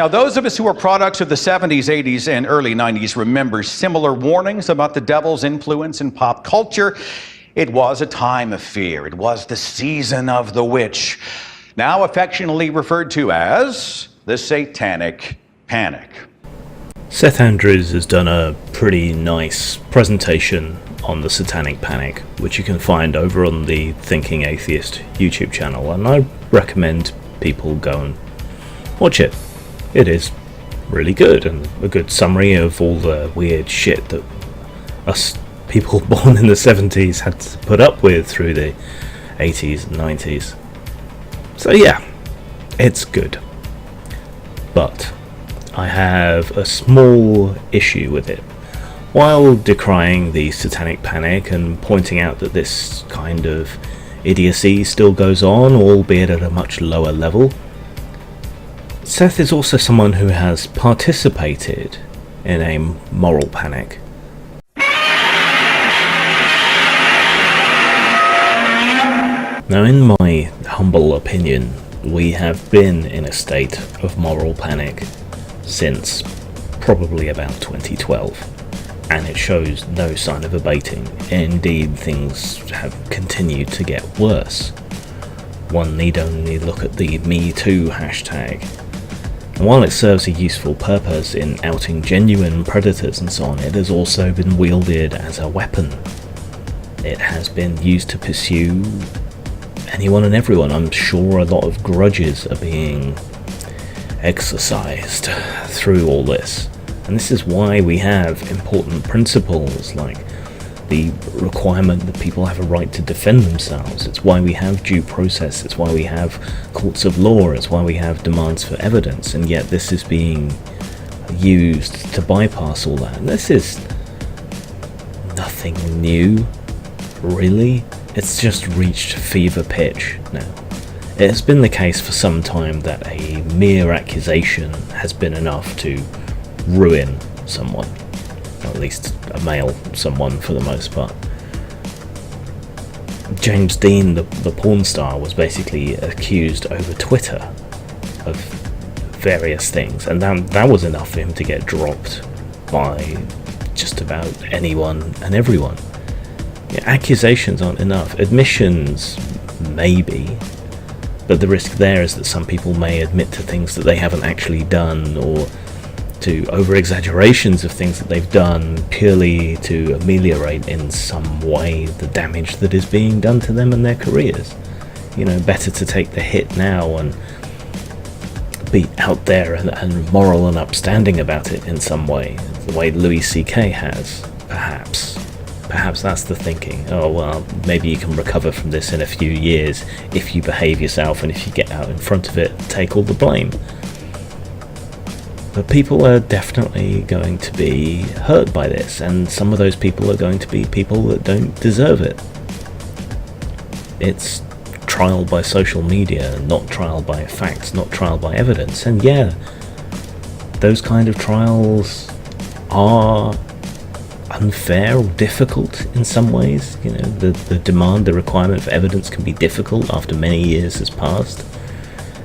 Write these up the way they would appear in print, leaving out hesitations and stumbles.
Now, those of us who are products of the 70s, 80s, and early 90s remember similar warnings about the devil's influence in pop culture. It was a time of fear. It was the season of the witch, now affectionately referred to as the Satanic Panic. Seth Andrews has done a pretty nice presentation on the Satanic Panic, which you can find over on the Thinking Atheist YouTube channel, and I recommend people go and watch it. It is really good, and a good summary of all the weird shit that us people born in the 70s had to put up with through the 80s and 90s. So yeah, it's good. But I have a small issue with it. While decrying the Satanic Panic and pointing out that this kind of idiocy still goes on, albeit at a much lower level, Seth is also someone who has participated in a moral panic. Now, in my humble opinion, we have been in a state of moral panic since probably about 2012, and it shows no sign of abating. Indeed, things have continued to get worse. One need only look at the Me Too hashtag. And while it serves a useful purpose in outing genuine predators and so on, it has also been wielded as a weapon. It has been used to pursue anyone and everyone. I'm sure a lot of grudges are being exercised through all this. And this is why we have important principles like the requirement that people have a right to defend themselves. It's why we have due process. It's why we have courts of law. It's why we have demands for evidence. And yet this is being used to bypass all that. And this is nothing new, really. It's just reached fever pitch now. It has been the case for some time that a mere accusation has been enough to ruin someone. Or at least a male someone for the most part. James Dean, the porn star, was basically accused over Twitter of various things, and that was enough for him to get dropped by just about anyone and everyone. Yeah, accusations aren't enough. Admissions, maybe. But the risk there is that some people may admit to things that they haven't actually done, or to over-exaggerations of things that they've done purely to ameliorate in some way the damage that is being done to them and their careers. You know, better to take the hit now and be out there and moral and upstanding about it in some way, the way Louis C.K. has, perhaps. Perhaps that's the thinking. Oh, well, maybe you can recover from this in a few years if you behave yourself, and if you get out in front of it, take all the blame. But people are definitely going to be hurt by this, and some of those people are going to be people that don't deserve it. It's trial by social media, not trial by facts, not trial by evidence. And yeah, those kind of trials are unfair or difficult in some ways. You know, the demand, the requirement for evidence can be difficult after many years has passed.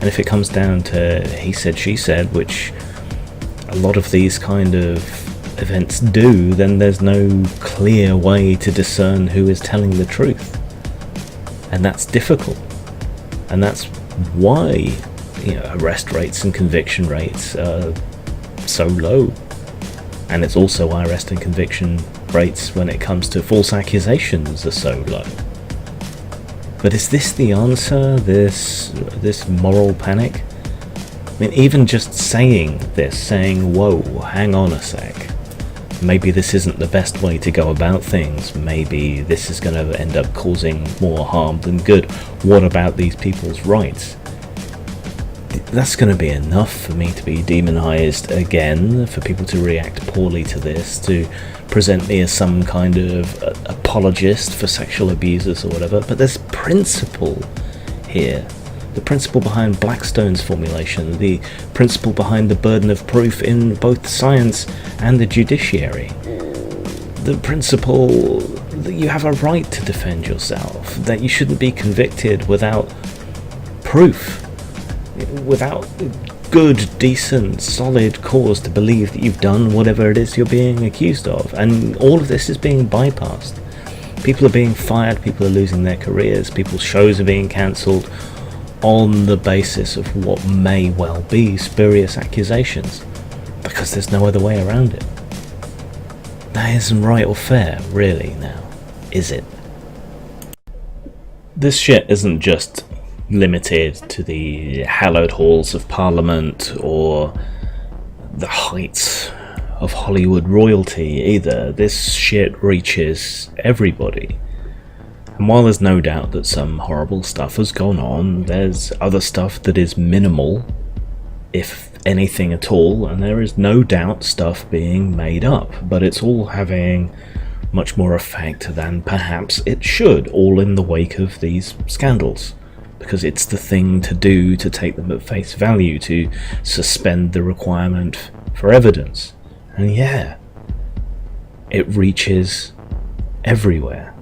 And if it comes down to he said, she said, which a lot of these kind of events do, then there's no clear way to discern who is telling the truth. And that's difficult. And that's why, you know, arrest rates and conviction rates are so low. And it's also why arrest and conviction rates when it comes to false accusations are so low. But is this the answer, this moral panic? I mean, even just saying this, saying, whoa, hang on a sec, maybe this isn't the best way to go about things, maybe this is going to end up causing more harm than good, what about these people's rights? That's going to be enough for me to be demonized again, for people to react poorly to this, to present me as some kind of apologist for sexual abusers or whatever. But there's principle here. The principle behind Blackstone's formulation, the principle behind the burden of proof in both science and the judiciary. The principle that you have a right to defend yourself, that you shouldn't be convicted without proof, without good, decent, solid cause to believe that you've done whatever it is you're being accused of. And all of this is being bypassed. People are being fired, people are losing their careers, people's shows are being cancelled on the basis of what may well be spurious accusations, because there's no other way around it. That isn't right or fair, really, now, is it? This shit isn't just limited to the hallowed halls of Parliament or the heights of Hollywood royalty either. This shit reaches everybody. And while there's no doubt that some horrible stuff has gone on, there's other stuff that is minimal, if anything at all, and there is no doubt stuff being made up, but it's all having much more effect than perhaps it should, all in the wake of these scandals, because it's the thing to do to take them at face value, to suspend the requirement for evidence. And yeah, it reaches everywhere.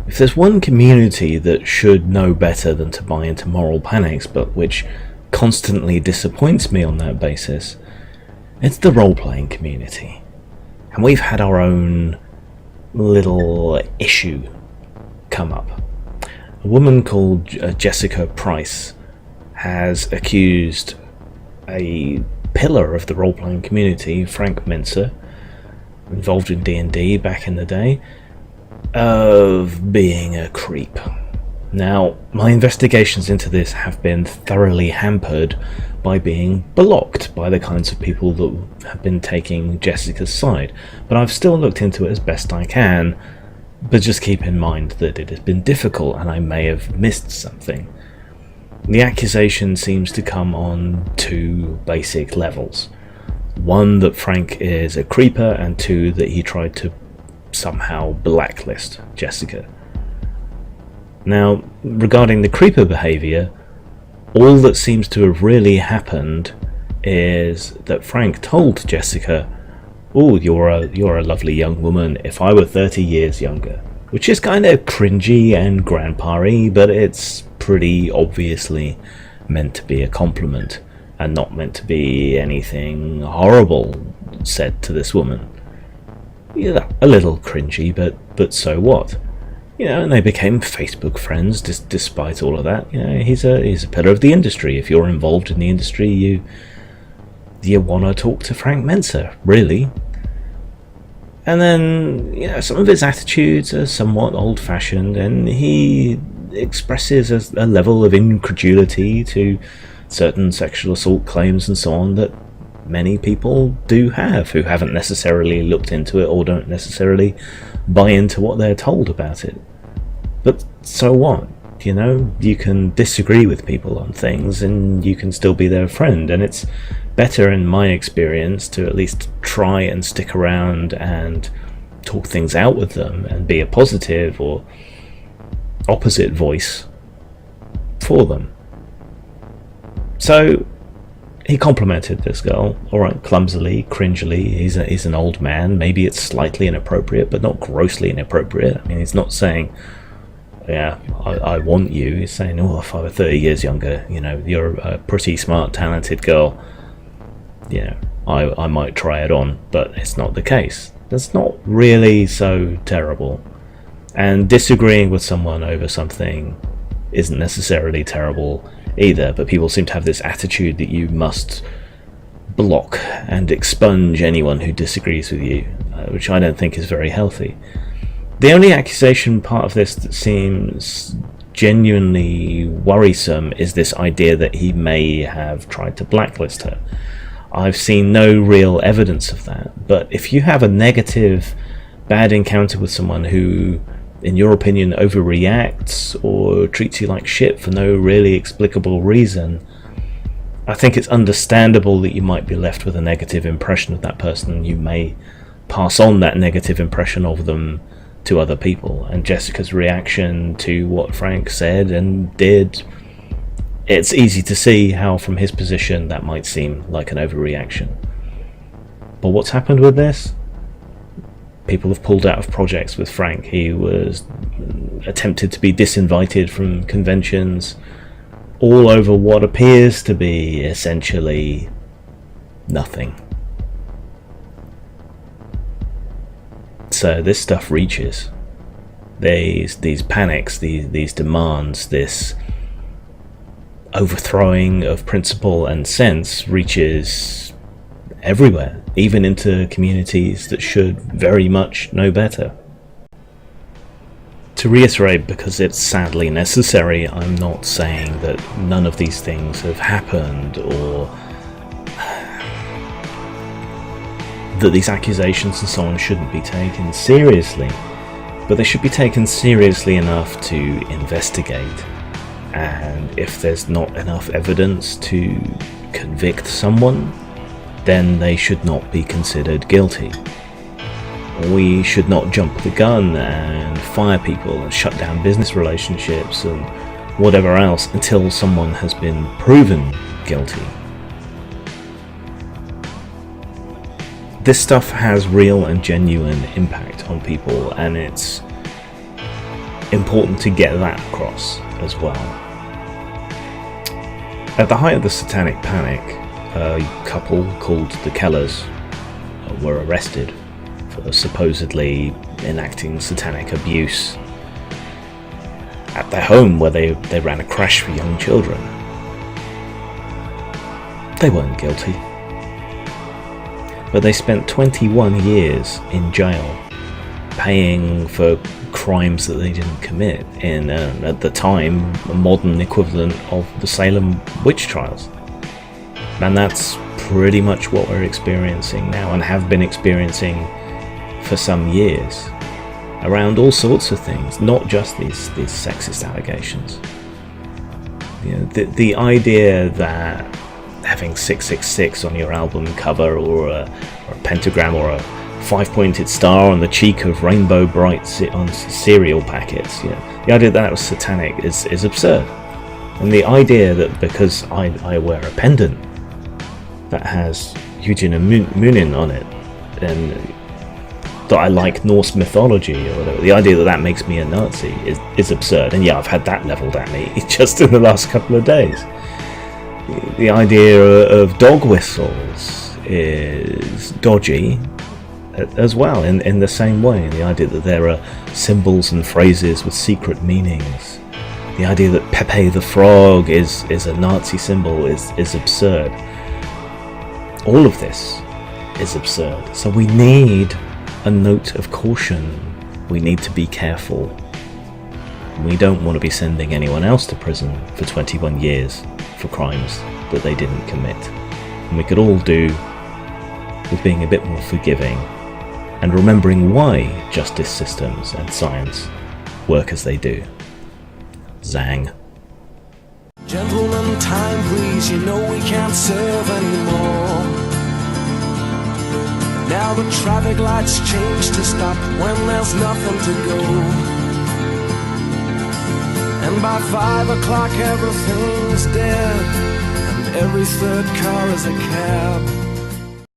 If there's one community that should know better than to buy into moral panics, but which constantly disappoints me on that basis, it's the role-playing community. And we've had our own little issue come up. A woman called Jessica Price has accused a pillar of the role-playing community, Frank Mincer, involved in D&D back in the day, of being a creep. Now, my investigations into this have been thoroughly hampered by being blocked by the kinds of people that have been taking Jessica's side, but I've still looked into it as best I can, but just keep in mind that it has been difficult and I may have missed something. The accusation seems to come on two basic levels. One, that Frank is a creeper, and two, that he tried to somehow blacklist Jessica. Now, regarding the creeper behaviour, all that seems to have really happened is that Frank told Jessica, "Oh, you're a lovely young woman if I were 30 years younger," which is kind of cringy and grandpa-y, but it's pretty obviously meant to be a compliment and not meant to be anything horrible said to this woman. Yeah, a little cringy, but so what? You know, and they became Facebook friends despite all of that. You know, he's a pillar of the industry. If you're involved in the industry, you want to talk to Frank Mincer, really. And then, you know, some of his attitudes are somewhat old-fashioned, and he expresses a level of incredulity to certain sexual assault claims and so on that many people do have, who haven't necessarily looked into it or don't necessarily buy into what they're told about it. But so what? You know, you can disagree with people on things and you can still be their friend, and it's better, in my experience, to at least try and stick around and talk things out with them and be a positive or opposite voice for them. So he complimented this girl, alright, clumsily, cringily. He's an old man. Maybe it's slightly inappropriate, but not grossly inappropriate. I mean, he's not saying, yeah, I want you. He's saying, oh, if I were 30 years younger, you know, you're a pretty smart, talented girl. You know, I might try it on, but it's not the case. That's not really so terrible. And disagreeing with someone over something isn't necessarily terrible either, but people seem to have this attitude that you must block and expunge anyone who disagrees with you, which I don't think is very healthy. The only accusation part of this that seems genuinely worrisome is this idea that he may have tried to blacklist her. I've seen no real evidence of that, but if you have a negative, bad encounter with someone who, in your opinion, overreacts or treats you like shit for no really explicable reason, I think it's understandable that you might be left with a negative impression of that person, and you may pass on that negative impression of them to other people. And Jessica's reaction to what Frank said and did, it's easy to see how from his position that might seem like an overreaction. But what's happened with this? People have pulled out of projects with Frank. He was attempted to be disinvited from conventions. all over what appears to be essentially nothing. So this stuff reaches. These panics, these demands, this overthrowing of principle and sense reaches everywhere, even into communities that should very much know better. To reiterate, because it's sadly necessary, I'm not saying that none of these things have happened, or that these accusations and so on shouldn't be taken seriously, but they should be taken seriously enough to investigate, and if there's not enough evidence to convict someone, then they should not be considered guilty. We should not jump the gun and fire people and shut down business relationships and whatever else until someone has been proven guilty. This stuff has real and genuine impact on people, and it's important to get that across as well. At the height of the Satanic Panic, a couple called the Kellers were arrested for supposedly enacting satanic abuse at their home, where they ran a crash for young children. They weren't guilty, but they spent 21 years in jail paying for crimes that they didn't commit in, at the time, a modern equivalent of the Salem witch trials. And that's pretty much what we're experiencing now, and have been experiencing for some years, around all sorts of things, not just these sexist allegations. You know, the idea that having 666 on your album cover, or a pentagram, or a 5-pointed star on the cheek of Rainbow Bright on cereal packets, you know, the idea that was satanic is absurd. And the idea that because I wear a pendant that has Eugene and Munin on it, and that I like Norse mythology or whatever, the idea that makes me a Nazi is absurd. And yeah, I've had that levelled at me just in the last couple of days. The idea of dog whistles is dodgy as well, in the same way. The idea that there are symbols and phrases with secret meanings. The idea that Pepe the Frog is a Nazi symbol is absurd. All of this is absurd. So we need a note of caution. We need to be careful. We don't want to be sending anyone else to prison for 21 years for crimes that they didn't commit. And we could all do with being a bit more forgiving and remembering why justice systems and science work as they do. Zang. Gentlemen, time please, you know we can't serve anymore. Now the traffic lights change to stop when there's nothing to go. And by 5 o'clock everything's dead, and every third car is a cab.